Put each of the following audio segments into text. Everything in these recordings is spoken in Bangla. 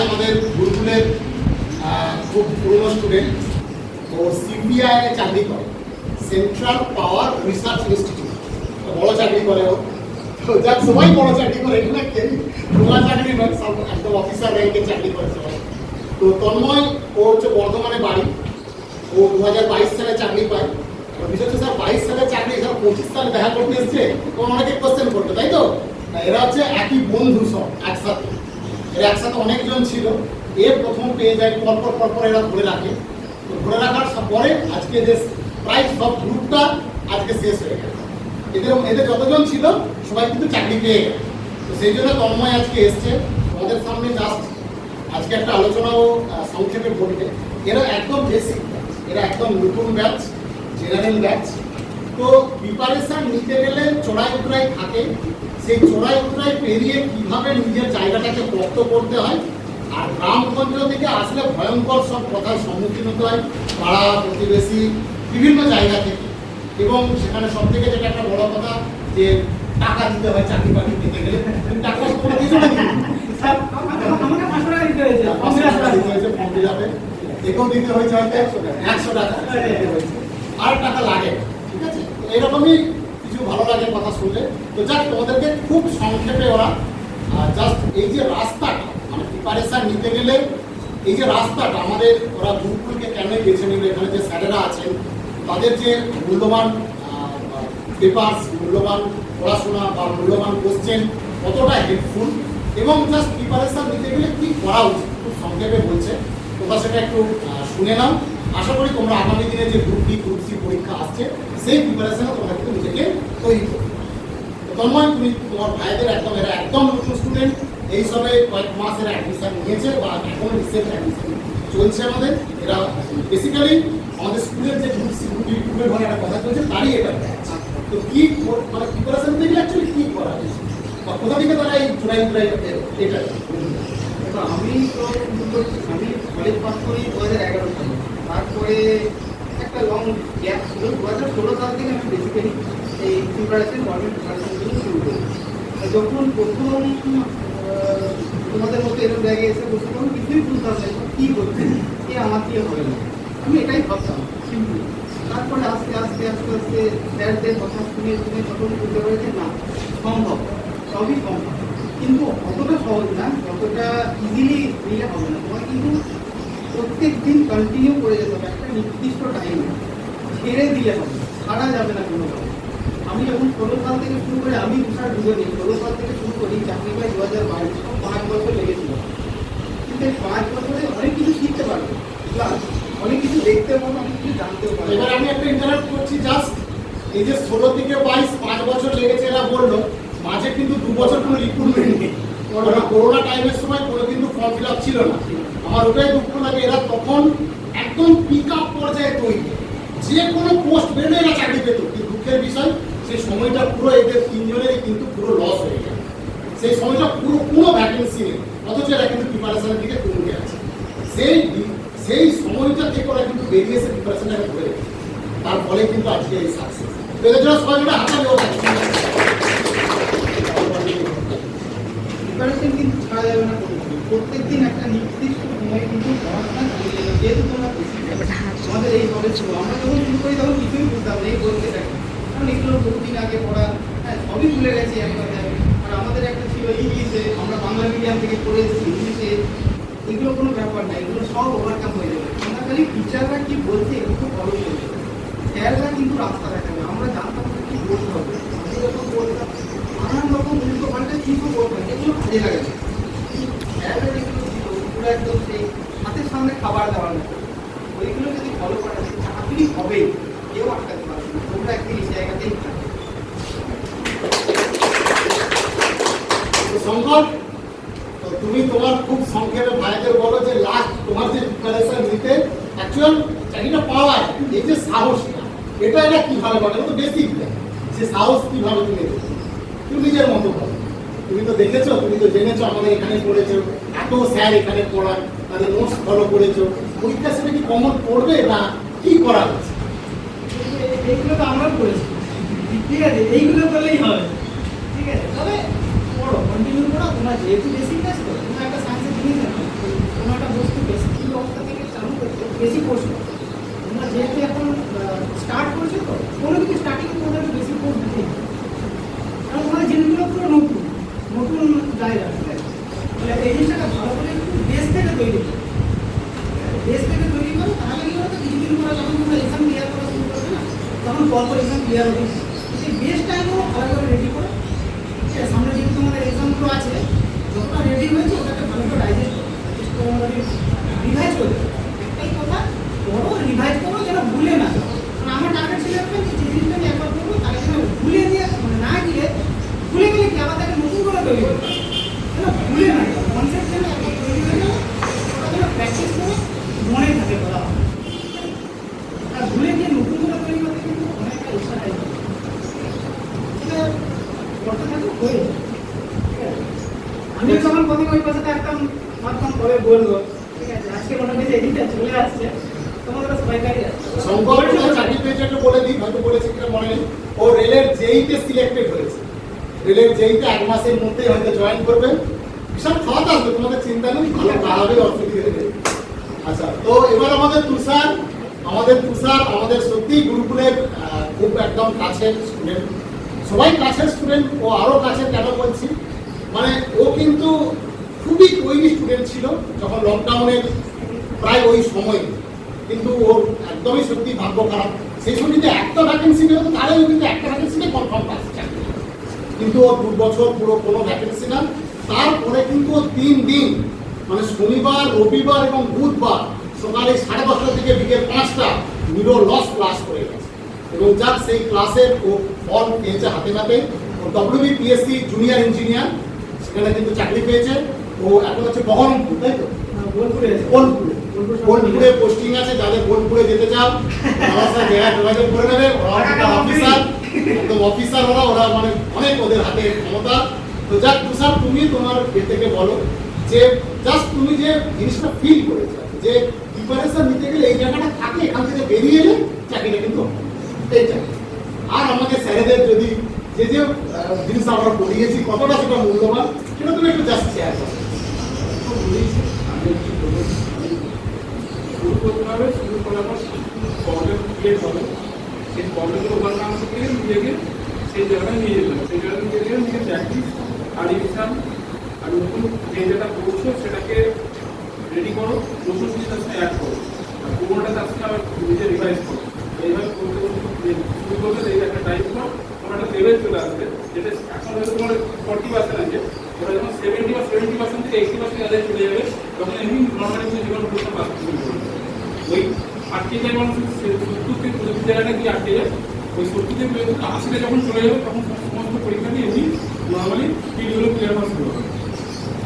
আমাদের গুরুকুলের খুব পুরনো স্টুডেন্ট, ও সিবিআই চাকরি করে, সেন্ট্রাল পাওয়ার রিসার্চ ইনস্টিটিউট, বড় চাকরি করে ও। তো যার সবাই বড় চাকরি করে, এখানে তোমার চাকরি নয়, একদম অফিসার র্যাঙ্কে চাকরি করে সবাই। তো তন্ময় ও হচ্ছে বর্ধমানে বাড়ি, ও 2022 সালে চাকরি পায়। বিষয় হচ্ছে স্যার 22 সালে চাকরি, স্যার 25 সালে দেখা করতে এসছে, তখন অনেকে কোশ্চেন করবে, তাই তো? এরা হচ্ছে একই বন্ধু, সব একসাথে, এরা একসাথে অনেকজন ছিল। প্রথম পেয়ে যায়, পরপর এরা ধরে রাখে। তো ধরে রাখার পরে আজকে যে প্রায় সব গ্রুপটা আজকে শেষ হয়ে গেছে। এদের যতজন ছিল সবাই কিন্তু চাকরি পেয়ে গেছে। তো সেই জন্য তন্ময় আজকে এসছে আমাদের সামনে। জাস্ট আজকে একটা আলোচনাও সংক্ষেপে বলবে। এরা একদম বেসিক ব্যাচ, এরা একদম নতুন ব্যাচ, জেনারেল ব্যাচ। তো প্রিপারেশন নিতে গেলে চড়াই উতরাই থাকে, সেই চড়াই উতরাই পেরিয়ে কিভাবে নিজের জায়গাটাকে রপ্ত করতে হয়। আর গ্রামগঞ্জ থেকে আসলে ভয়ঙ্কর সব কথার সম্মুখীন হতে হয়, পাড়া প্রতিবেশী বিভিন্ন জায়গা থেকে। এবং সেখানে সব থেকে যেটা একটা বড় কথা, যে টাকা দিতে হয় চাকরি বাকরি দিতে গেলে। টাকা তোমরা দিয়েছো নাকি? আমাকে 500 টাকা দিতে হয়েছে, 500 টাকা দিতে হয়েছে ফর্ম ফিল আপে। একেও দিতে হয়েছে হয়তো 100 টাকা দিতে হয়েছে, আর টাকা লাগে। ঠিক আছে, এরকমই কিছু ভালো লাগে কথা শুনলে। তো যাক, তোমাদেরকে খুব সংক্ষেপে ওরা জাস্ট এই যে রাস্তাটা, মানে প্রিপারেশন নিতে গেলে এই যে রাস্তাটা, আমাদের ওরা গুরুকুলকে কেন বেছে নিল, এখানে যে স্যারেরা আছেন তাদের যে মূল্যবান পেপারস, মূল্যবান পড়াশোনা বা মূল্যবান কোশ্চেন কতটা হেল্পফুল, এবং জাস্ট প্রিপারেশন নিতে গেলে কী করা উচিত খুব সংক্ষেপে বলছে। তোমরা সেটা একটু শুনে নাও। আশা করি তোমরা আগামী দিনে যে গ্রুপ ডি গ্রুপ সি পরীক্ষা আসছে সেই প্রিপারেশনে তোমরা কিন্তু নিজেকে তৈরি করবে। তন্ময়, তুমি তোমার ভাইদের একদম, এরা একদম নতুন স্টুডেন্ট, এই সবে কয়েক মাস এরা অ্যাডমিশন নিয়েছে বা এখন রিসেন্ট অ্যাডমিশন চলছে আমাদের। এরা বেসিক্যালি আমাদের স্কুলের যে গ্রুপ সি গ্রুপ ডি গ্রুপের ঘরে একটা কথা চলছে, তারই এটা ব্যাচ। তো কি মানে প্রিপারেশন নিতে গেলে অ্যাকচুয়ালি কী করা হয়েছে বা কোথা থেকে তারা এই জুলাই এটা? আমি কলেজ পাস করি 2011 সালে। তারপরে একটা লং গ্যাপ ছিল, 2016 সাল থেকে আমি বেসিক্যালি এই প্রিপারেশন, গভর্নমেন্ট প্রিপারেশনগুলো শুরু করি। যখন প্রথম তোমাদের মতো এরকম জায়গায় এসে বসে, তখন কিছুই বুঝতাম না কী করছে, কে আমার দিয়ে হবে না, আমি এটাই ভাবতাম সিম্পলি। তারপরে আস্তে আস্তে আস্তে আস্তে স্যারদের কথা শুনে তখন বুঝতে পেরেছি না, সম্ভব, সবই সম্ভব, কিন্তু অতটা সহজ না, যতটা ইজিলি নিলে হবে না। তোমার কিন্তু প্রত্যেক দিন কন্টিনিউ করে যেতে হবে, একটা নির্দিষ্ট টাইমে ছেড়ে দিলে হবে, ছাড়া যাবে না কোনোভাবে। আমি যখন 16 সাল থেকে শুরু করি, আমি তুষার ঢুকে নিই, 16 সাল থেকে শুরু করি, চাকরি পাই 2022, 5 বছর লেগেছিল। কিন্তু এই 5 বছরে অনেক কিছু শিখতে পারবো, প্লাস অনেক কিছু দেখতে পারবো, অনেক কিছু জানতেও পারবো। এবার আমি একটা ইন্টারাপ্ট করছি, জাস্ট এই যে 16 থেকে 22 5 বছর লেগেছে এরা বললো, মাঝে কিন্তু 2 বছর কোনো রিক্রুটমেন্ট নেই। করোনা টাইমের সময় কোনো কিন্তু ফর্ম ফিল আপ ছিল না। আমার ওটাই দুঃখ লাগে, এরা তখন একদম পিক আপ পর্যায়ে তৈরি, যে কোনো পোস্ট বেরোলে এরা চাকরি পেত। কিন্তু দুঃখের বিষয়, সেই সময়টা পুরো এদের 3 জনেরই কিন্তু পুরো লস হয়ে গেল। সেই সময়টা পুরো কোনো ভ্যাকেন্সি নেই, অথচ এরা কিন্তু প্রিপারেশনের দিকে কমে আছে। সেই সময়টা থেকে ওরা কিন্তু বেরিয়ে এসে প্রিপারেশনটাকে ধরে রেখেছে, তার ফলে কিন্তু আজকে এই সাকসেস। এদের জন্য সবাই মিলে হাতালে ওরা প্রিপারেশন কিন্তু ছাড়া যাবে না, প্রত্যেক দিন একটা নির্দিষ্ট সময় কিন্তু পড়াশোনা করে যাবে। যেহেতু তোমরা আমাদের এই কলেজ ছিল, আমরা যখন শুরু করি তখন কিছুই বুঝতাম না, এই বলতে থাকি, কারণ এগুলো বহুদিন আগে পড়া, হ্যাঁ সবই ভুলে গেছি এক কথায়। আর আমাদের একটা ছিল ইংলিশে, আমরা বাংলা মিডিয়াম থেকে পড়ে এসেছি ইংলিশে, এগুলো কোনো ব্যাপার না, এগুলো সব ওভারকাম হয়ে যাবে। আমরা খালি টিচাররা কি বলছে এগুলো ফলো করবে, স্যাররা কিন্তু রাস্তা দেখাবে। আমরা জানতাম না কি বলতে হবে, আমি যখন বলতাম নানান রকম উল্টো পাল্টা কিছু বলবেন, এগুলো কাজে লাগে না। স্যাররা যেগুলো ছিল ওগুলো একদম সেই হাতের সামনে খাবার দেওয়া না, ওইগুলো যদি ফলো করা যায় চাকরি হবে, কেউ আটকাতে পারবে না। তোমরা একদিন এই জায়গাতেই থাকবে। সংকট, তো তুমি তোমার খুব সংক্ষেপে ভাইদের বলো যে লাস্ট তোমার যে প্রিপারেশন নিতে অ্যাকচুয়াল চাকরিটা পাওয়ার এই যে সাহসটা, এটা কিভাবে বলে, তো বেসিক সে সাহস কিভাবে তুমি তুমি নিজের মতো বলো। তুমি তো দেখেছো, তুমি তো জেনেছো, আমাদের এখানে পড়েছো, এত স্যার এখানে পড়ান, তাদের নোটস ফলো করেছো, পরীক্ষা সেটা কি কমন পড়বে না কি করা হচ্ছে? এইগুলো তো আমরাও করেছি, ঠিক আছে, এইগুলো করলেই হবে, ঠিক আছে। তবে পড়ো, কন্টিনিউ করো, তোমরা যেহেতু বেসিক আছে তো, তোমরা একটা সায়েন্সের জিনিস জানো, বেশি কোর্স করে। তোমরা যেহেতু এখন স্টার্ট করছো তো কোনো কিছু স্টার্টিংয়ে তোমাদের বেশি কোর্স দিতে হবে। কারণ তোমাদের জিনিসগুলো পুরো নতুন নতুন জায়গা, তাহলে এই জিনিসটাকে ভালো করে একটু বেস থেকে তৈরি করো। বেস থেকে তৈরি করো, তাহলে কি বলতো কিছুদিন পরে যখন তোমরা এক্সাম ক্লিয়ার করা শুরু করবে না, তখন পরপর এক্সাম ক্লিয়ার হবে। সেই বেসটাকেও ভালো করে রেডি করো। ঠিক আছে, সামনে যেহেতু তোমাদের এক্সামগুলো আছে, যতটা রেডি হয়েছে ওটাকে ভালো করে ডাইজেস্ট করো, রিভাইজ করো। একটাই কথা, বড় রিভাইজ করো যেন ভুলে না যাও। কারণ আমার টার্গেট ছিল একটা যে জিনিসটা আমি একবার করবো তাকে যেন ভুলে দিয়ে মানে না গিয়ে ভুলে গেলে কি আবার তাকে নতুন করে তৈরি করতে হবে, যেন ভুলে না যাও। কনসেপ্ট যেন একবার তৈরি হয়ে যাও, ওটা যেন প্র্যাকটিস করে মনে থাকে বলা হয়। আর ভুলে গিয়ে নতুন করে তৈরি করতে কিন্তু অনেকটা ইচ্ছা হয়, সেটা করতে থাকো হয়ে যায়। ঠিক আছে, আমি যখন প্রথমে ওই পাশে থাকতাম ভাবতাম কবে বলবো। ঠিক আছে, আজকে মোটামুটি এদিকটা চলে আসছে, তোমাদের সবাই কাজে আছে। শঙ্কর চাকরি পেয়েছে একটু বলে দিই, হয়তো বলেছি কিনা মনে নেই। ও রেলের জেইতে সিলেক্টেড হয়েছে। রেলের জেইতে 1 মাসের মধ্যেই হয়তো জয়েন করবে। বিশাল খাওয়াতে আসবে, তোমাদের চিন্তা নেই, ভালো খাওয়াবে, অসুবিধা নেই। আচ্ছা, তো এবার আমাদের তুষার আমাদের সত্যি গুরুকুলের খুব একদম কাছের স্টুডেন্ট, সবাই কাছের স্টুডেন্ট, ও আরো কাছের কেন বলছি, মানে ও কিন্তু খুবই তৈরি স্টুডেন্ট ছিল যখন লকডাউনের প্রায় ওই সময়, কিন্তু ওর একদমই সত্যি ভাগ্য খারাপ। সেই সময় যদি একটা ভ্যাকেন্সি বেরোতো তাহলে ও কিন্তু একটা ভ্যাকেন্সিতে কনফার্ম পাচ্ছে, কিন্তু ও 2 বছর পুরো কোনো ভ্যাকেন্সি না। তারপরে কিন্তু ও 3 দিন মানে শনিবার, রবিবার এবং বুধবার সকালে 10:30 থেকে বিকেল 5টা নিরো লস ক্লাস করে গেছে। এবং যাক সেই ক্লাসের ও ফল পেয়েছে হাতে নাতে। ও WBPSC জুনিয়র ইঞ্জিনিয়ার, সেখানে কিন্তু চাকরি পেয়েছে। ও এখন হচ্ছে বহরমপুর, তাই তো? বোলপুরে পোস্টিং আছে। যাদের বোলপুরে যেতে চাও আমার সাথে যোগাযোগ করে নেবে। ওরা অফিসার, একদম অফিসার, ওরা মানে অনেক ওদের হাতে ক্ষমতা। তো যাক তুষার, তুমি তোমার থেকে বলো যে জাস্ট তুমি যে জিনিসটা ফিল করেছো যে প্রিপারেশন নিতে গেলে এই জায়গাটা থাকে, এখান থেকে বেরিয়ে এলে চাকরিটা কিন্তু এই চাকরি। আর আমাকে স্যারেদের যদি যে যে জিনিস আমরা পড়িয়েছি কতটা সেটা মূল্যবান, সেটা তুমি একটু জাস্ট শেয়ার করো। শুরু করতে হবে, শুরু করার পর প্রবলেম ক্রিয়েট হবে, সেই প্রবলেমগুলো ওভারকাম করতে গেলে নিজেকে সেই জায়গায় নিয়ে যেতে হবে। সেই জায়গায় নিয়ে গেলে নিজের প্র্যাকটিস আর রিভিশন আর নতুন যে যেটা করছো সেটাকে রেডি করো, নতুন জিনিস তার সাথে অ্যাড করো, আর পুরোনোটা তার সাথে আবার নিজে রিভাইজ করো। এইভাবে করতে করতে শুরু করলে এই একটা টাইপ করো, তোমার একটা লেভেল চলে আসবে, যেটা এখন হয়তো তোমার 40% আছে, ওটা যখন 70 বা 70% থেকে 80% যাদের চলে যাবে, তখন এমনি নর্মালি জীবন বুঝতে পারবে। ওই আটকে যায় মানুষ 70 থেকে 75 জায়গাটা গিয়ে আটকে যায়। ওই 70 থেকে 80 যখন চলে যাবে তখন সমস্ত পরীক্ষাটি এমনি নর্মালি স্পিডগুলো ক্লিয়ার করা শুরু হবে।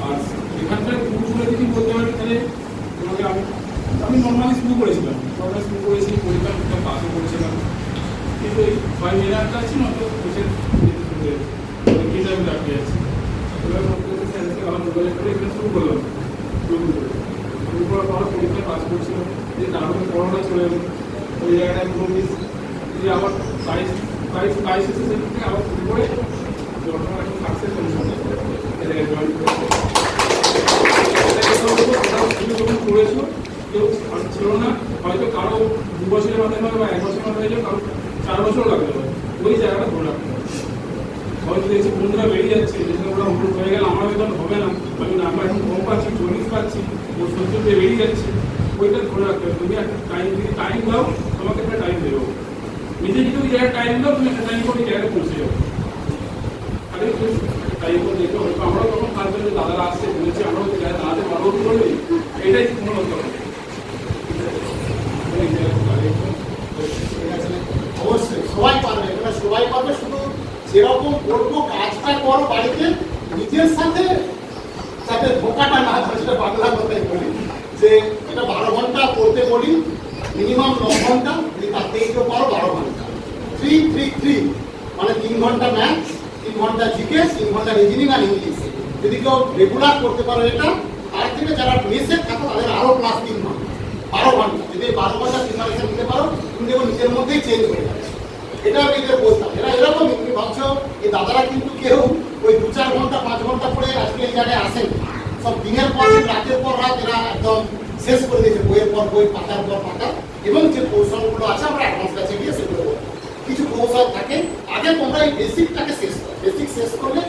আর এখানকার গ্রুপগুলো যদি বলতে পারি তাহলে তোমাকে আমি নর্মালি শুরু করেছিলাম, পরীক্ষা পাসও করেছিলাম, কিন্তু এই 5 মিনিটটা আছে না, তো কোচের এটা আমি আটকে যাচ্ছি। এবার আমার মোবাইলে করে এখানে শুরু করলাম, শুরু করার পর পরীক্ষা পাস করছিলাম, যে তারপরে করোনা চলে এলো, ওই জায়গাটায় পুরো মিস যে আবার 22 থেকে আবার শুরু করে যখন এখন সাকসেস জয়েন করেছো, কেউ ছিল না, হয়তো কারো 2 বছরের মাথায় হবে বা 1 বছরের মাথায় হয়ে যাবে, কারো 4 বছর লাগবে, ওই জায়গাটা ধরে রাখতে হবে। হয়তো দেখছি বন্ধুরা বেরিয়ে যাচ্ছে, যেখানে ওরা উন্নত হয়ে গেলে আমার বেতন হবে না, আমি নাম্বার এখন কম পাচ্ছি, 40 পাচ্ছি, ওর 70 দিয়ে বেরিয়ে যাচ্ছে, ওইটা ধরে রাখতে হবে। তুমি একটা টাইম দাও, তোমাকে একটা টাইম দেবো, নিজে যদি ওই জায়গায় টাইম দাও, তুমি একটা টাইম করে ওই জায়গায় পৌঁছে যাবো। আরে টাইম করে দেখো, হয়তো আমরাও তখন থাকবে যে দাদারা আসছে বলেছি, আমরাও যে জায়গায় দাঁড়াতে পারবো কি করবে, এটাই কোনো লক্ষ্য হবে। অবশ্যই সবাই পারবে, এখানে সবাই পারবে, শুধু যেরকম করবো কাজটা করো বাড়িতে নিজের সাথে, যাতে ধোকাটা না হয়। সেটা বাংলা কথাই বলি যে এটা 12 ঘন্টা করতে বলি, মিনিমাম 9 ঘন্টা, যদি তার থেকে কেউ পারো 12 ঘন্টা। 3-3-3 মানে 3 ঘন্টা ম্যাথস, 3 ঘন্টা জিকেস, 3 ঘন্টা রিজনিং আর ইংলিশ। যদি কেউ রেগুলার করতে পারো এটা, তার থেকে যারা মেসে থাকো তাদের আরো প্লাস 3 ঘন্টা, 12 ঘন্টা। যদি 12 ঘন্টা প্রিপারেশন নিতে পারো, তুমি দেখো নিজের মধ্যেই চেঞ্জ হয়ে যাবে। এটা আমি এদের বলতাম, এরা এরকমই। তুমি ভাবছো এই দাদারা কিন্তু কেউ ওই 2-4 ঘন্টা 5 ঘন্টা করে আজকে এই জায়গায় আসেন, সব দিনের পর দিন রাতের পর রাত এরা একদম শেষ করে দিয়েছে, বইয়ের পর বই, পাতার পর পাতা, এবং যে কৌশলগুলো আছে আমরা অ্যাডভান্স ক্লাসে গিয়ে সেগুলো বলবো। কিছু কৌশল থাকে, আগে তোমরা এই বেসিকটাকে শেষ করো, বেসিক শেষ করলে